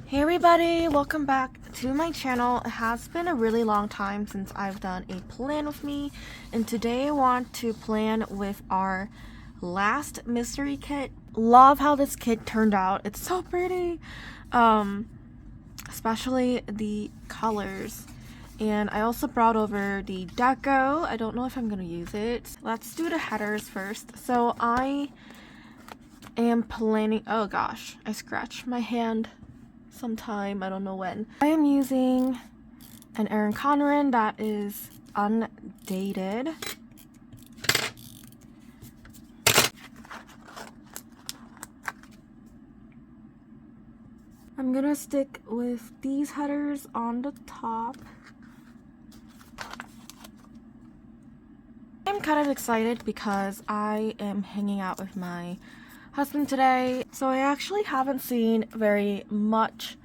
Hey everybody, welcome back to my channel. It has been a really long time since I've done a plan with me, and today I want to plan with our last mystery kit. Love how this kit turned out. It's so pretty, especially the colors. And I also brought over the deco. I don't know if I'm gonna use it. Let's do the headers first. So I am planning, oh gosh, I scratched my hand sometime, I don't know when. I am using an Erin Condren that is undated. I'm gonna stick with these headers on the top. I'm kind of excited because I am hanging out with my husband today, so I actually haven't seen very much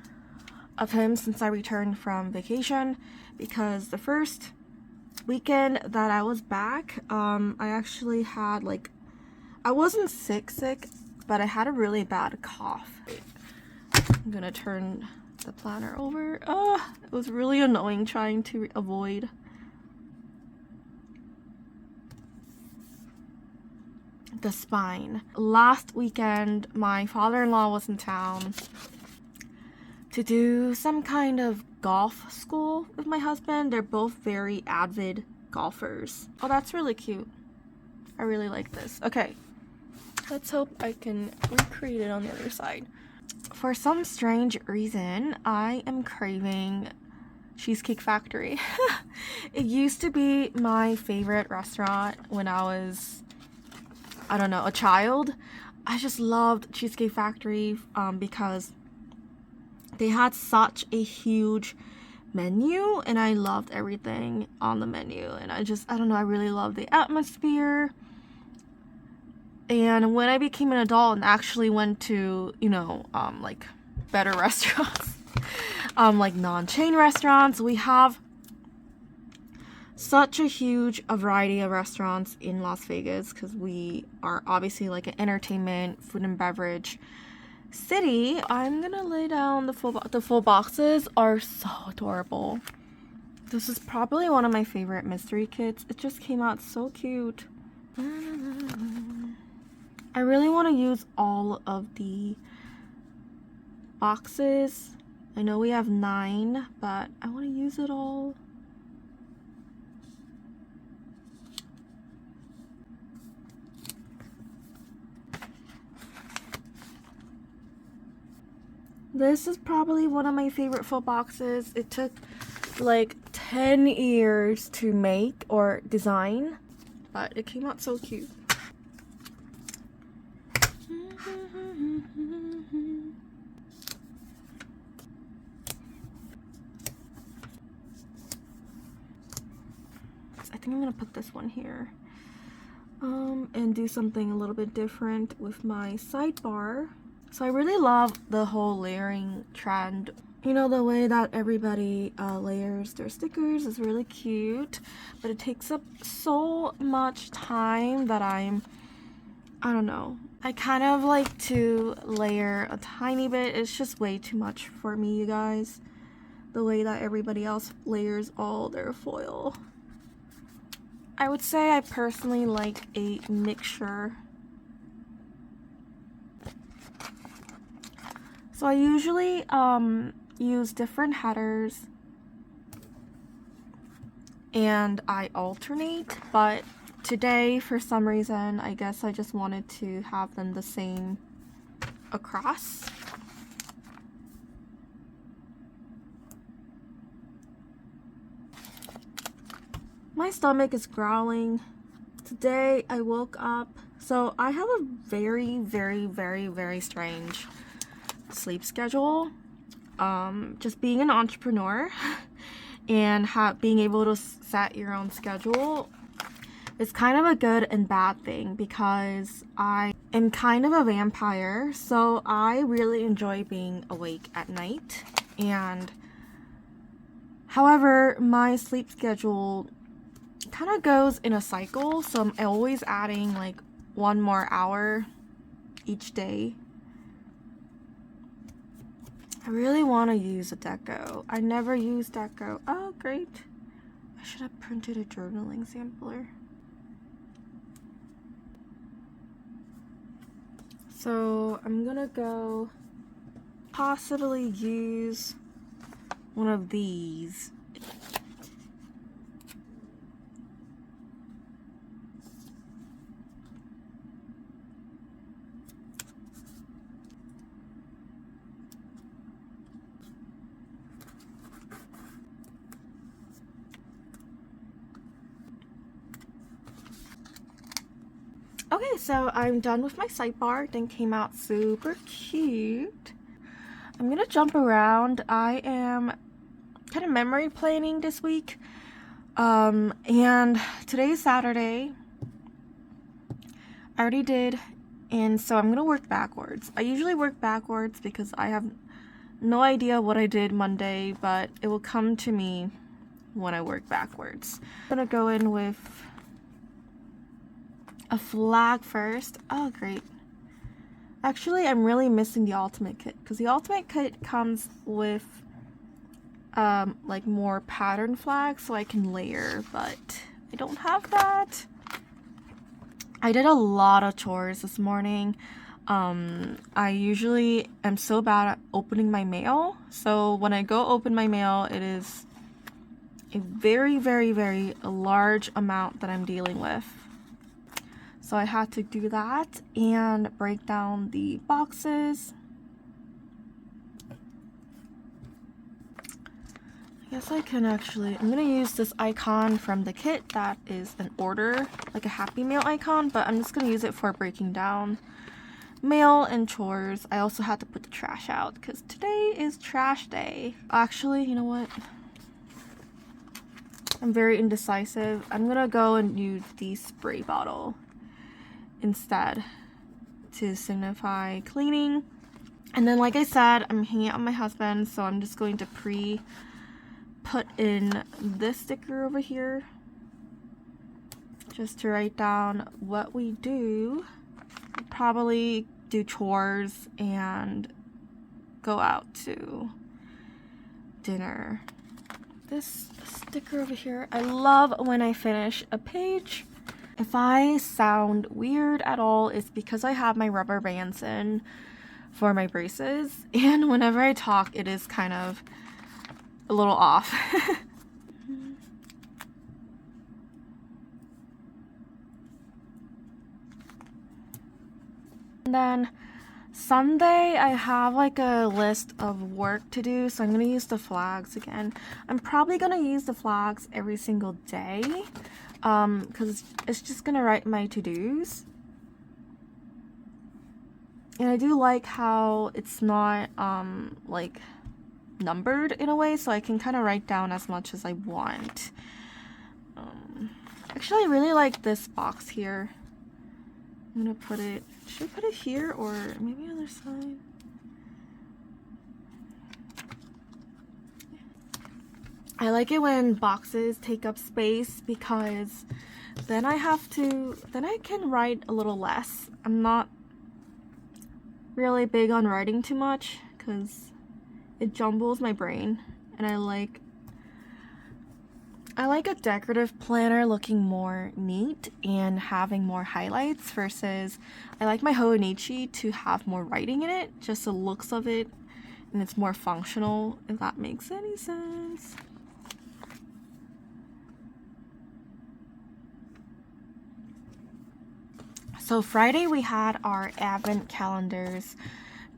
of him since I returned from vacation, because the first weekend that I was back, I actually had I wasn't sick, but I had a really bad cough. I'm gonna turn the planner over. It was really annoying trying to avoid the spine. Last weekend, my father-in-law was in town to do some kind of golf school with my husband. They're both very avid golfers. Oh, that's really cute. I really like this. Okay, let's hope I can recreate it on the other side. For some strange reason, I am craving Cheesecake Factory. It used to be my favorite restaurant when I was, I don't know, a child. I just loved Cheesecake Factory because they had such a huge menu, and I loved everything on the menu. And I don't know, I really loved the atmosphere. And when I became an adult and actually went to, like better restaurants, like non-chain restaurants, we have such a huge variety of restaurants in Las Vegas because we are obviously like an entertainment, food and beverage city. I'm gonna lay down the full boxes are so adorable. This is probably one of my favorite mystery kits. It just came out so cute. I really want to use all of the boxes. I know we have 9, but I want to use it all. This is probably one of my favorite full boxes. It took like 10 years to make or design, but it came out so cute. I think I'm gonna put this one here and do something a little bit different with my sidebar. So I really love the whole layering trend. You know, the way that everybody layers their stickers is really cute, but it takes up so much time that I don't know. I kind of like to layer a tiny bit. It's just way too much for me, you guys. The way that everybody else layers all their foil. I would say I personally like a mixture. So I usually use different headers and I alternate, but today for some reason I guess I just wanted to have them the same across. My stomach is growling. Today I woke up, so I have a very, very, very, very strange sleep schedule. Just being an entrepreneur and being able to set your own schedule is kind of a good and bad thing, because I am kind of a vampire, so I really enjoy being awake at night. And however, my sleep schedule kind of goes in a cycle, so I'm always adding like 1 more hour each day. I really want to use a deco. I never use deco. Oh, great. I should have printed a journaling sampler. So I'm gonna go possibly use one of these. Okay, so I'm done with my sidebar. Then came out super cute. I'm gonna jump around. I am kind of memory planning this week. And today's Saturday. I already did, and so I'm gonna work backwards. I usually work backwards because I have no idea what I did Monday, but it will come to me when I work backwards. I'm gonna go in with a flag first. Oh, great. Actually, I'm really missing the ultimate kit because the ultimate kit comes with like more pattern flags so I can layer, but I don't have that. I did a lot of chores this morning. I usually am so bad at opening my mail, so when I go open my mail, it is a very, very, very large amount that I'm dealing with. So I had to do that and break down the boxes. I guess I can actually, I'm gonna use this icon from the kit that is an order, like a Happy Mail icon, but I'm just gonna use it for breaking down mail and chores. I also had to put the trash out because today is trash day. Actually, you know what? I'm very indecisive. I'm gonna go and use the spray bottle instead to signify cleaning. And then, like I said, I'm hanging out with my husband, so I'm just going to put in this sticker over here just to write down what we do. Probably do chores and go out to dinner. This sticker over here, I love when I finish a page. If I sound weird at all, it's because I have my rubber bands in for my braces, and whenever I talk, it is kind of a little off. And then Sunday, I have like a list of work to do, so I'm gonna use the flags again. I'm probably gonna use the flags every single day, because it's just gonna write my to-dos. And I do like how it's not like numbered in a way, so I can kind of write down as much as I want. Actually, I really like this box here. I'm gonna put it, should I put it here or maybe on the other side? I like it when boxes take up space because then I can write a little less. I'm not really big on writing too much because it jumbles my brain, and I like a decorative planner looking more neat and having more highlights versus I like my Hoenichi to have more writing in it, just the looks of it, and it's more functional, if that makes any sense. So Friday we had our advent calendars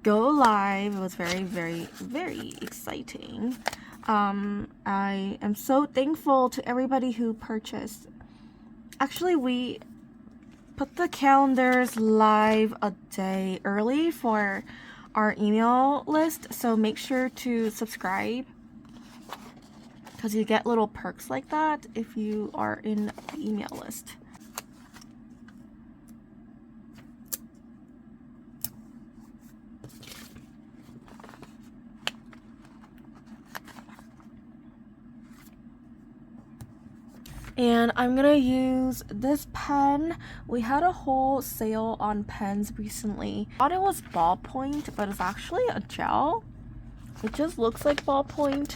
go live. It was very, very, very exciting. I am so thankful to everybody who purchased. Actually, we put the calendars live a day early for our email list, so make sure to subscribe because you get little perks like that if you are in the email list. And I'm gonna use this pen. We had a whole sale on pens recently. I thought it was ballpoint, but it's actually a gel. It just looks like ballpoint.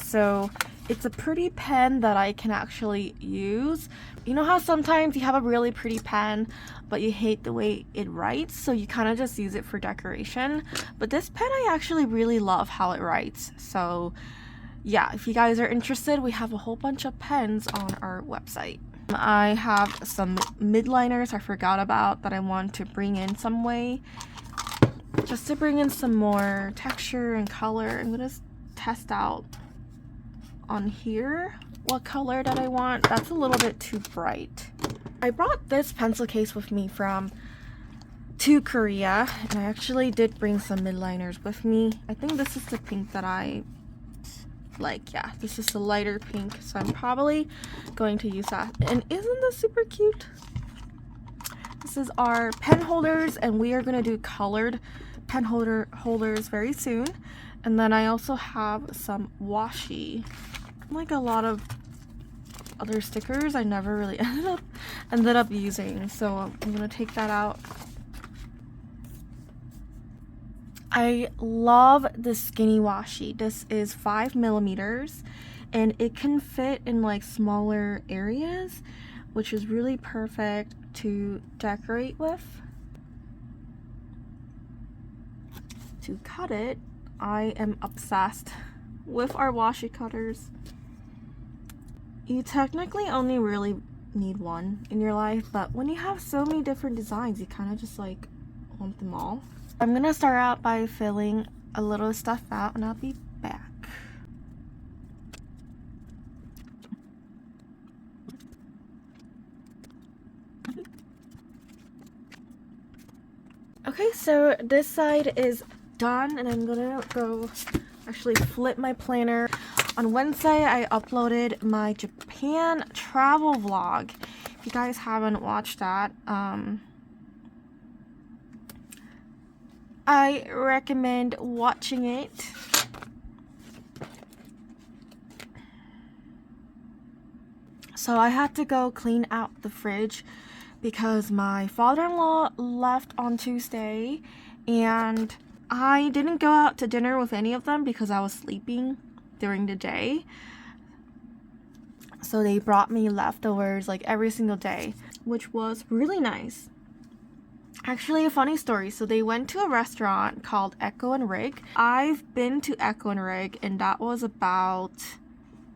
So it's a pretty pen that I can actually use. You know how sometimes you have a really pretty pen, but you hate the way it writes, so you kind of just use it for decoration. But this pen, I actually really love how it writes. So yeah, if you guys are interested, we have a whole bunch of pens on our website. I have some midliners I forgot about that I want to bring in some way. Just to bring in some more texture and color. I'm gonna test out on here what color that I want. That's a little bit too bright. I brought this pencil case with me to Korea, and I actually did bring some midliners with me. I think this is the pink that I like. Yeah, this is the lighter pink, so I'm probably going to use that. And isn't this super cute? This is our pen holders, and we are gonna do colored pen holders very soon. And then I also have some washi, like a lot of other stickers I never really ended up using, so I'm gonna take that out. I love the skinny washi. This is 5mm, and it can fit in like smaller areas, which is really perfect to decorate with. To cut it, I am obsessed with our washi cutters. You technically only really need one in your life, but when you have so many different designs, you kind of just like want them all. I'm gonna start out by filling a little stuff out, and I'll be back. Okay, so this side is done, and I'm gonna go actually flip my planner. On Wednesday, I uploaded my Japan travel vlog. If you guys haven't watched that, I recommend watching it. So I had to go clean out the fridge because my father-in-law left on Tuesday, and I didn't go out to dinner with any of them because I was sleeping during the day. So they brought me leftovers like every single day, which was really nice. Actually, a funny story. So they went to a restaurant called Echo and Rig. I've been to Echo and Rig, and that was about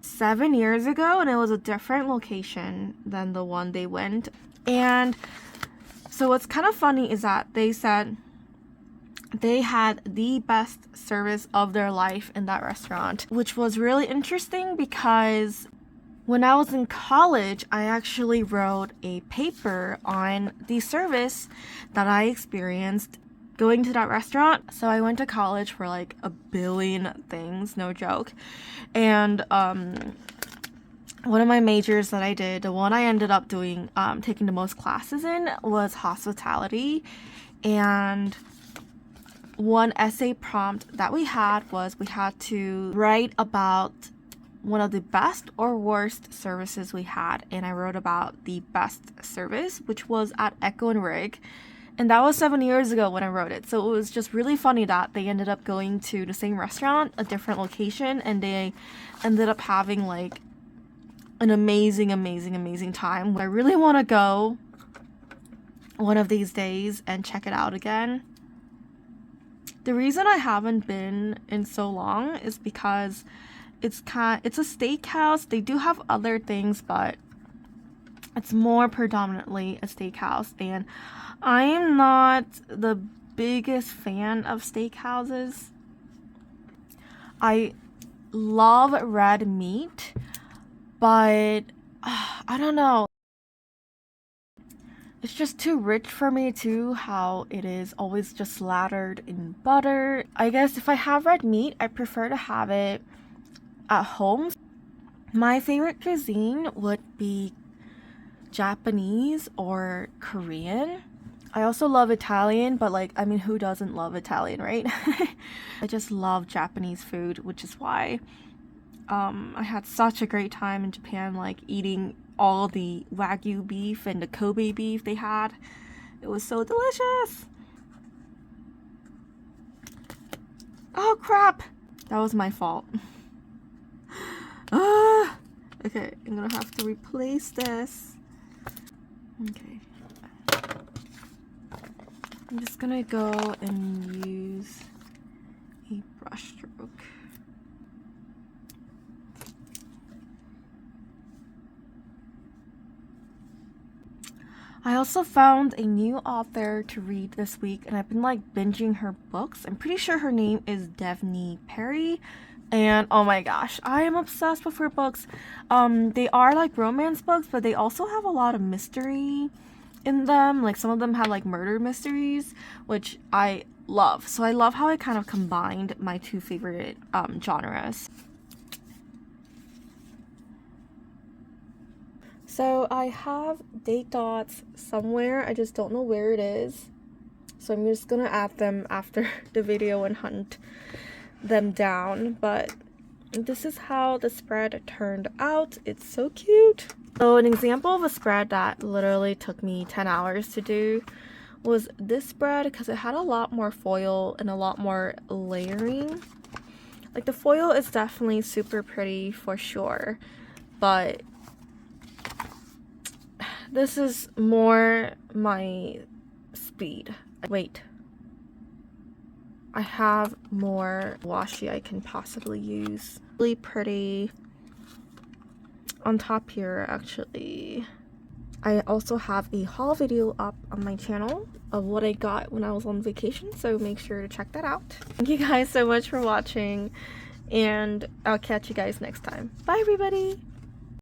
7 years ago, and it was a different location than the one they went. And so what's kind of funny is that they said they had the best service of their life in that restaurant, which was really interesting because when I was in college, I actually wrote a paper on the service that I experienced going to that restaurant. So I went to college for like a billion things, no joke. And one of my majors that I did, the one I ended up doing, taking the most classes in, was hospitality. And one essay prompt that we had was we had to write about one of the best or worst services we had, and I wrote about the best service, which was at Echo and Rig, and that was 7 years ago when I wrote it. So it was just really funny that they ended up going to the same restaurant, a different location, and they ended up having like an amazing time. I really want to go one of these days and check it out again. The reason I haven't been in so long is because it's a steakhouse. They do have other things, but it's more predominantly a steakhouse, and I am not the biggest fan of steakhouses. I love red meat, but I don't know. It's just too rich for me too, how it is always just slathered in butter. I guess if I have red meat, I prefer to have it at home. My favorite cuisine would be Japanese or Korean. I also love Italian, but like, I mean, who doesn't love Italian, right? I just love Japanese food, which is why I had such a great time in Japan, like eating all the Wagyu beef and the Kobe beef they had. It was so delicious. Oh crap! That was my fault. Ah! Okay, I'm gonna have to replace this. Okay. I'm just gonna go and use a brush stroke. I also found a new author to read this week, and I've been like binging her books. I'm pretty sure her name is Devney Perry, and oh my gosh, I am obsessed with her books. They are like romance books, but they also have a lot of mystery in them. Like some of them have like murder mysteries, which I love. So I love how I kind of combined my two favorite genres. So I have date dots somewhere, I just don't know where it is. So I'm just gonna add them after the video and hunt them down. But this is how the spread turned out. It's so cute. So an example of a spread that literally took me 10 hours to do was this spread, because it had a lot more foil and a lot more layering. Like the foil is definitely super pretty for sure, but this is more my speed. Wait. I have more washi I can possibly use. Really pretty. On top here, actually, I also have a haul video up on my channel of what I got when I was on vacation, so make sure to check that out. Thank you guys so much for watching, and I'll catch you guys next time. Bye, everybody!